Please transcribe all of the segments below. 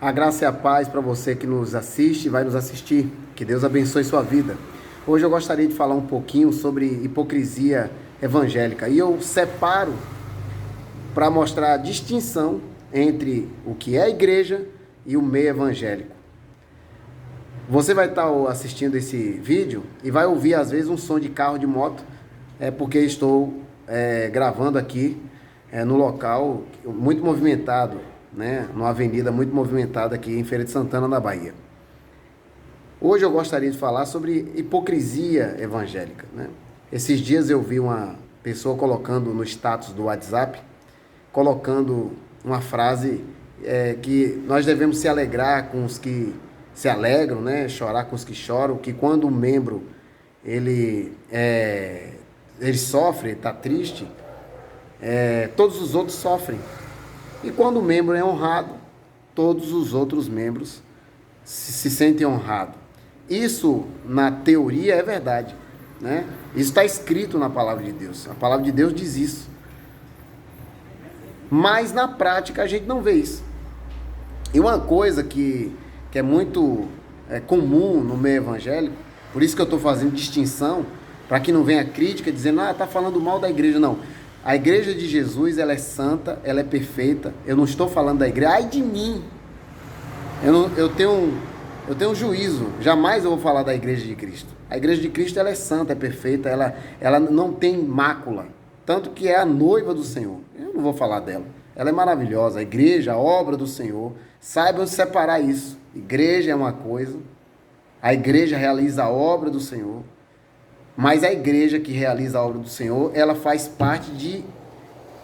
A graça e a paz para você que nos assiste e vai nos assistir. Que Deus abençoe sua vida. Hoje eu gostaria de falar um pouquinho sobre hipocrisia evangélica. E eu separo para mostrar a distinção entre o que é a igreja e o meio evangélico. Você vai estar assistindo esse vídeo e vai ouvir às vezes um som de carro, de moto, porque estou gravando aqui no local muito movimentado, né, numa avenida muito movimentada aqui em Feira de Santana, na Bahia. Hoje eu gostaria de falar sobre hipocrisia evangélica, né? Esses dias eu vi uma pessoa colocando no status do WhatsApp, colocando uma frase que nós devemos se alegrar com os que se alegram, né? Chorar com os que choram, que quando o membro ele sofre, está triste, todos os outros sofrem. E quando o membro é honrado, todos os outros membros se sentem honrados. Isso, na teoria, é verdade, né? Isso está escrito na palavra de Deus. A palavra de Deus diz isso. Mas, na prática, a gente não vê isso. E uma coisa que é muito comum no meio evangélico, por isso que eu estou fazendo distinção, para que não venha crítica dizendo, está falando mal da igreja. Não. A igreja de Jesus, ela é santa, ela é perfeita. Eu não estou falando da igreja. Ai de mim! Eu tenho um juízo. Jamais eu vou falar da igreja de Cristo. A igreja de Cristo, ela é santa, é perfeita. Ela não tem mácula. Tanto que é a noiva do Senhor. Eu não vou falar dela. Ela é maravilhosa. A igreja, a obra do Senhor. Saibam separar isso. Igreja é uma coisa. A igreja realiza a obra do Senhor. Mas a igreja que realiza a obra do Senhor, ela faz parte de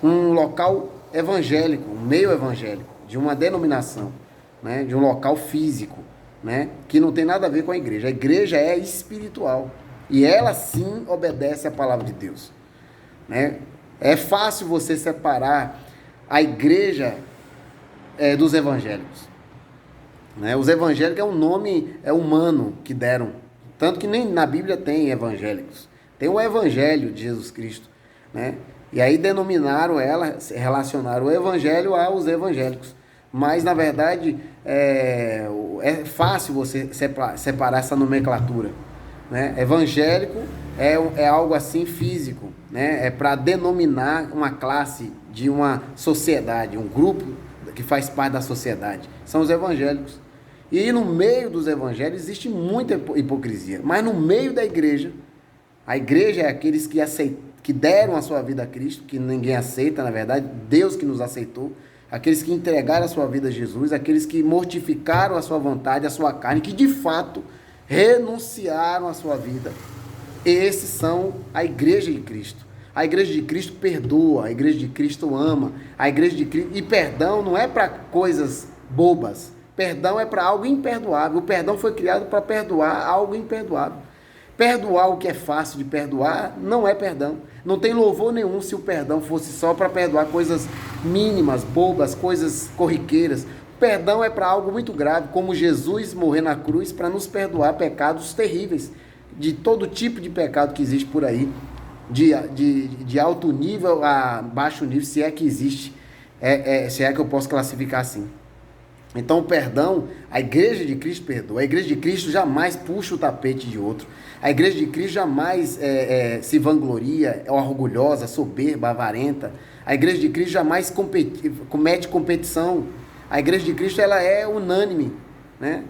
um local evangélico, um meio evangélico, de uma denominação, né? De um local físico, né? Que não tem nada a ver com a igreja. A igreja é espiritual e ela sim obedece à palavra de Deus, né? É fácil você separar a igreja dos evangélicos, né? Os evangélicos é um nome humano que deram. Tanto que nem na Bíblia tem evangélicos. Tem o Evangelho de Jesus Cristo, né? E aí denominaram relacionaram o Evangelho aos evangélicos. Mas, na verdade, é fácil você separar essa nomenclatura, né? Evangélico é algo assim físico, né? É para denominar uma classe de uma sociedade, um grupo que faz parte da sociedade. São os evangélicos. E no meio dos evangelhos existe muita hipocrisia. Mas no meio da igreja, a igreja é aqueles que deram a sua vida a Cristo, que ninguém aceita, na verdade, Deus que nos aceitou. Aqueles que entregaram a sua vida a Jesus, aqueles que mortificaram a sua vontade, a sua carne, que de fato renunciaram à sua vida. Esses são a igreja de Cristo. A igreja de Cristo perdoa, a igreja de Cristo ama, a igreja de Cristo... E perdão não é para coisas bobas. Perdão é para algo imperdoável. O perdão foi criado para perdoar algo imperdoável. Perdoar o que é fácil de perdoar não é perdão. Não tem louvor nenhum se o perdão fosse só para perdoar coisas mínimas, bobas, coisas corriqueiras. Perdão é para algo muito grave, como Jesus morrer na cruz para nos perdoar pecados terríveis, de todo tipo de pecado que existe por aí, de alto nível a baixo nível, se é que existe, se é que eu posso classificar assim. Então, o perdão, a igreja de Cristo perdoa. A igreja de Cristo jamais puxa o tapete de outro. A igreja de Cristo jamais se vangloria, é orgulhosa, soberba, avarenta. A igreja de Cristo jamais comete competição. A igreja de Cristo, ela é unânime, né?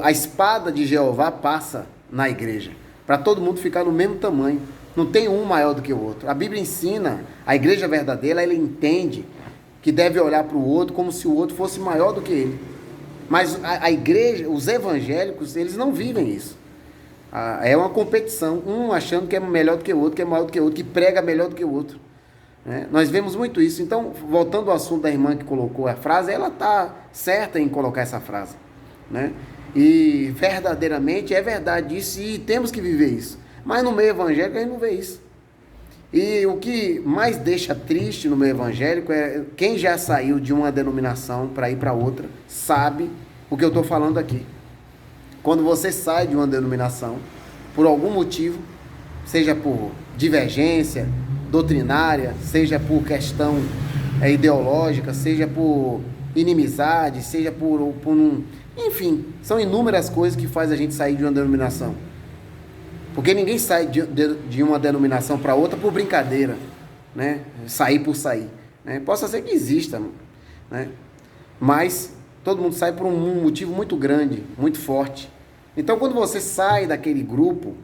A espada de Jeová passa na igreja, para todo mundo ficar no mesmo tamanho. Não tem um maior do que o outro. A Bíblia ensina, a igreja verdadeira, ela entende que deve olhar para o outro como se o outro fosse maior do que ele. Mas a igreja, os evangélicos, eles não vivem isso. É uma competição, um achando que é melhor do que o outro, que é maior do que o outro, que prega melhor do que o outro, né? Nós vemos muito isso. Então, voltando ao assunto da irmã que colocou a frase, ela está certa em colocar essa frase, né? E verdadeiramente é verdade isso e temos que viver isso. Mas no meio evangélico a gente não vê isso. E o que mais deixa triste no meio evangélico é quem já saiu de uma denominação para ir para outra, sabe o que eu estou falando aqui. Quando você sai de uma denominação, por algum motivo, seja por divergência doutrinária, seja por questão ideológica, seja por inimizade, seja por um... Enfim, são inúmeras coisas que faz a gente sair de uma denominação. Porque ninguém sai de uma denominação para outra por brincadeira, né? Sair por sair, né? Possa ser que exista, né? Mas todo mundo sai por um motivo muito grande, muito forte. Então, quando você sai daquele grupo,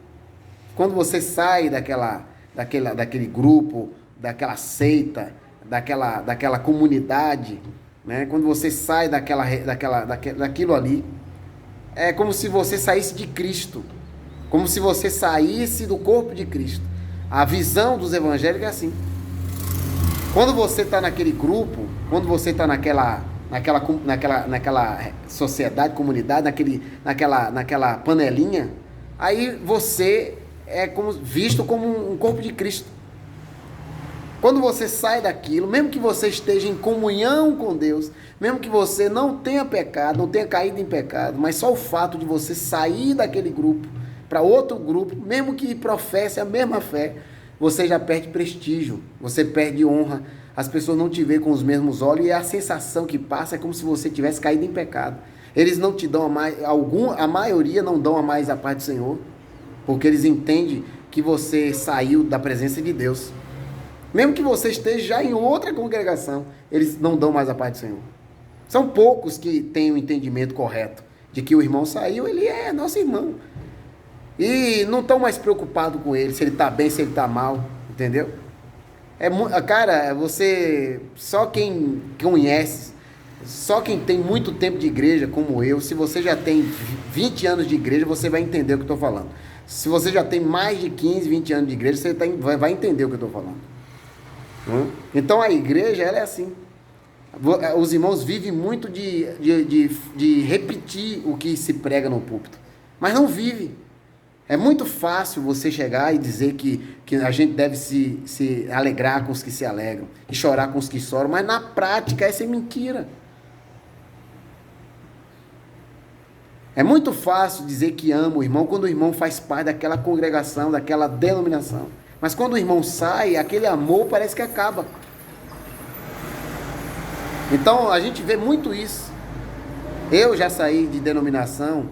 quando você sai daquele grupo, daquela seita, daquela comunidade, né? Quando você sai daquilo ali, é como se você saísse de Cristo, como se você saísse do corpo de Cristo. A visão dos evangélicos é assim. Quando você está naquele grupo, quando você está naquela sociedade, comunidade, naquela panelinha, aí você é visto como um corpo de Cristo. Quando você sai daquilo, mesmo que você esteja em comunhão com Deus, mesmo que você não tenha pecado, não tenha caído em pecado, mas só o fato de você sair daquele grupo para outro grupo, mesmo que professe a mesma fé, você já perde prestígio, você perde honra, as pessoas não te veem com os mesmos olhos e a sensação que passa é como se você tivesse caído em pecado. Eles não te dão a maioria não dão a mais a paz do Senhor, porque eles entendem que você saiu da presença de Deus. Mesmo que você esteja já em outra congregação, eles não dão mais a paz do Senhor. São poucos que têm o entendimento correto de que o irmão saiu, ele é nosso irmão. E não estão mais preocupados com ele, se ele está bem, se ele está mal, entendeu? Cara, só quem conhece, só quem tem muito tempo de igreja, como eu, se você já tem 20 anos de igreja, você vai entender o que eu estou falando. Se você já tem mais de 15, 20 anos de igreja, você vai entender o que eu estou falando. Então a igreja, ela é assim. Os irmãos vivem muito de repetir o que se prega no púlpito, mas não vive. É muito fácil você chegar e dizer que a gente deve se alegrar com os que se alegram e chorar com os que choram, mas na prática essa é mentira. É muito fácil dizer que ama o irmão quando o irmão faz parte daquela congregação, daquela denominação. Mas quando o irmão sai, aquele amor parece que acaba. Então a gente vê muito isso. Eu já saí de denominação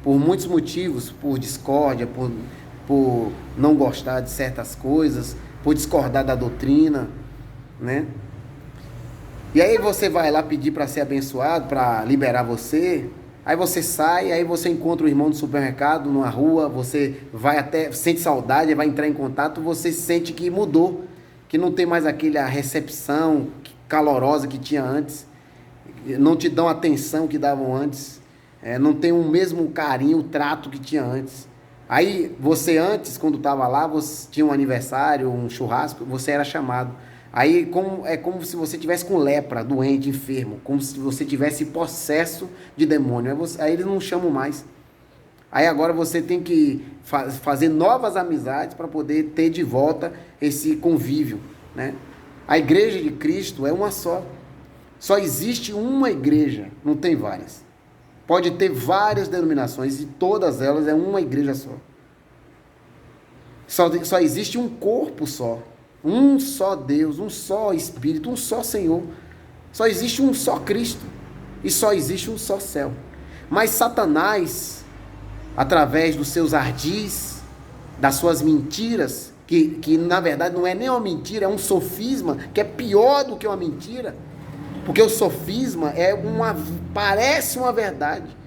por muitos motivos, por discórdia, por não gostar de certas coisas, por discordar da doutrina, né? E aí você vai lá pedir para ser abençoado, para liberar você, aí você sai, aí você encontra o irmão do supermercado, numa rua, você vai até, sente saudade, vai entrar em contato, você sente que mudou, que não tem mais aquela recepção calorosa que tinha antes, não te dão a atenção que davam antes, não tem o mesmo carinho, o trato que tinha antes. Aí você antes, quando estava lá, você tinha um aniversário, um churrasco, você era chamado. Aí é como se você tivesse com lepra, doente, enfermo, como se você tivesse possesso de demônio. Aí eles não chamam mais. Aí agora você tem que fazer novas amizades para poder ter de volta esse convívio, né? A igreja de Cristo é uma só. Só existe uma igreja, não tem várias. Pode ter várias denominações e todas elas é uma igreja só. Só existe um corpo só. Um só Deus, um só Espírito, um só Senhor. Só existe um só Cristo. E só existe um só céu. Mas Satanás, através dos seus ardis, das suas mentiras, que na verdade não é nem uma mentira, é um sofisma, que é pior do que uma mentira. Porque o sofisma parece uma verdade.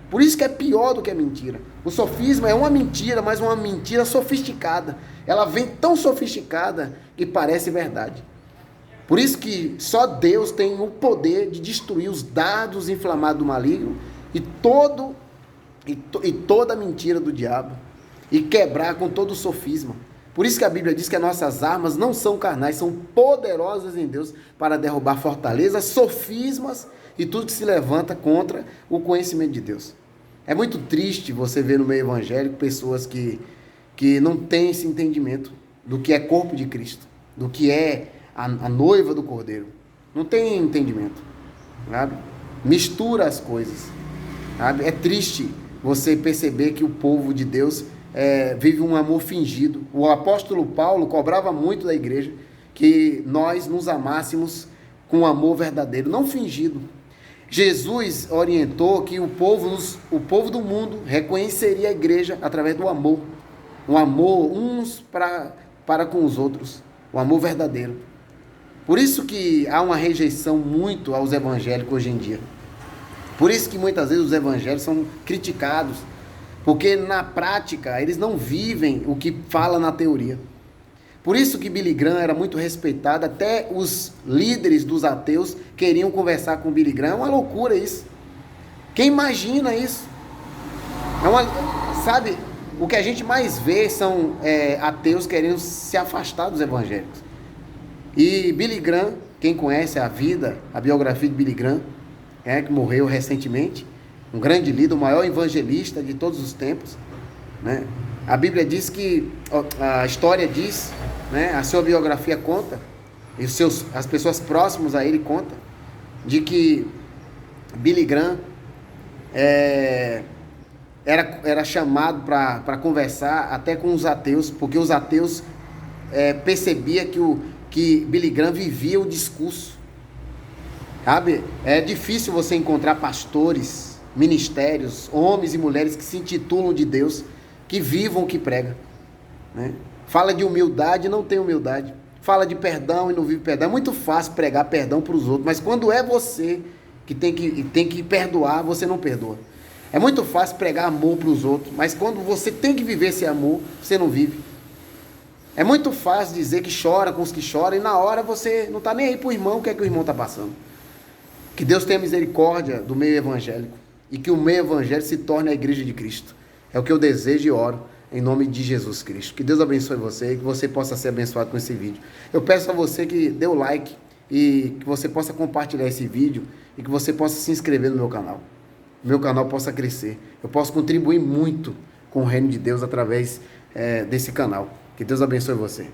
Por isso que é pior do que a mentira. O sofisma é uma mentira, mas uma mentira sofisticada. Ela vem tão sofisticada que parece verdade. Por isso que só Deus tem o poder de destruir os dardos inflamados do maligno e toda a mentira do diabo. E quebrar com todo o sofisma. Por isso que a Bíblia diz que as nossas armas não são carnais, são poderosas em Deus para derrubar fortalezas, sofismas e tudo que se levanta contra o conhecimento de Deus. É muito triste você ver no meio evangélico pessoas que não têm esse entendimento do que é corpo de Cristo, do que é a noiva do Cordeiro. Não tem entendimento, sabe? Mistura as coisas, sabe? É triste você perceber que o povo de Deus vive um amor fingido. O apóstolo Paulo cobrava muito da igreja que nós nos amássemos com amor verdadeiro, não fingido. Jesus orientou que o povo do mundo reconheceria a igreja através do amor. Um amor uns para com os outros. O amor verdadeiro. Por isso que há uma rejeição muito aos evangélicos hoje em dia. Por isso que muitas vezes os evangélicos são criticados. Porque na prática eles não vivem o que fala na teoria. Por isso que Billy Graham era muito respeitado, até os líderes dos ateus queriam conversar com Billy Graham. É uma loucura isso. Quem imagina isso? Sabe, o que a gente mais vê são ateus querendo se afastar dos evangélicos. E Billy Graham, quem conhece a vida, a biografia de Billy Graham, que morreu recentemente, um grande líder, o maior evangelista de todos os tempos, né? A Bíblia diz que, a história diz, né, a sua biografia conta, e as pessoas próximas a ele contam, de que Billy Graham era chamado para conversar até com os ateus, porque os ateus percebiam que Billy Graham vivia o discurso. Sabe? É difícil você encontrar pastores, ministérios, homens e mulheres que se intitulam de Deus, que vivam o que prega, né? Fala de humildade e não tem humildade. Fala de perdão e não vive perdão. É muito fácil pregar perdão para os outros, mas quando é você que tem que perdoar, você não perdoa. É muito fácil pregar amor para os outros, mas quando você tem que viver esse amor, você não vive. É muito fácil dizer que chora com os que choram e na hora você não está nem aí para o irmão, o que é que o irmão está passando. Que Deus tenha misericórdia do meio evangélico e que o meio evangélico se torne a igreja de Cristo. É o que eu desejo e oro em nome de Jesus Cristo. Que Deus abençoe você e que você possa ser abençoado com esse vídeo. Eu peço a você que dê o like e que você possa compartilhar esse vídeo e que você possa se inscrever no meu canal. O meu canal possa crescer. Eu posso contribuir muito com o reino de Deus através desse canal. Que Deus abençoe você.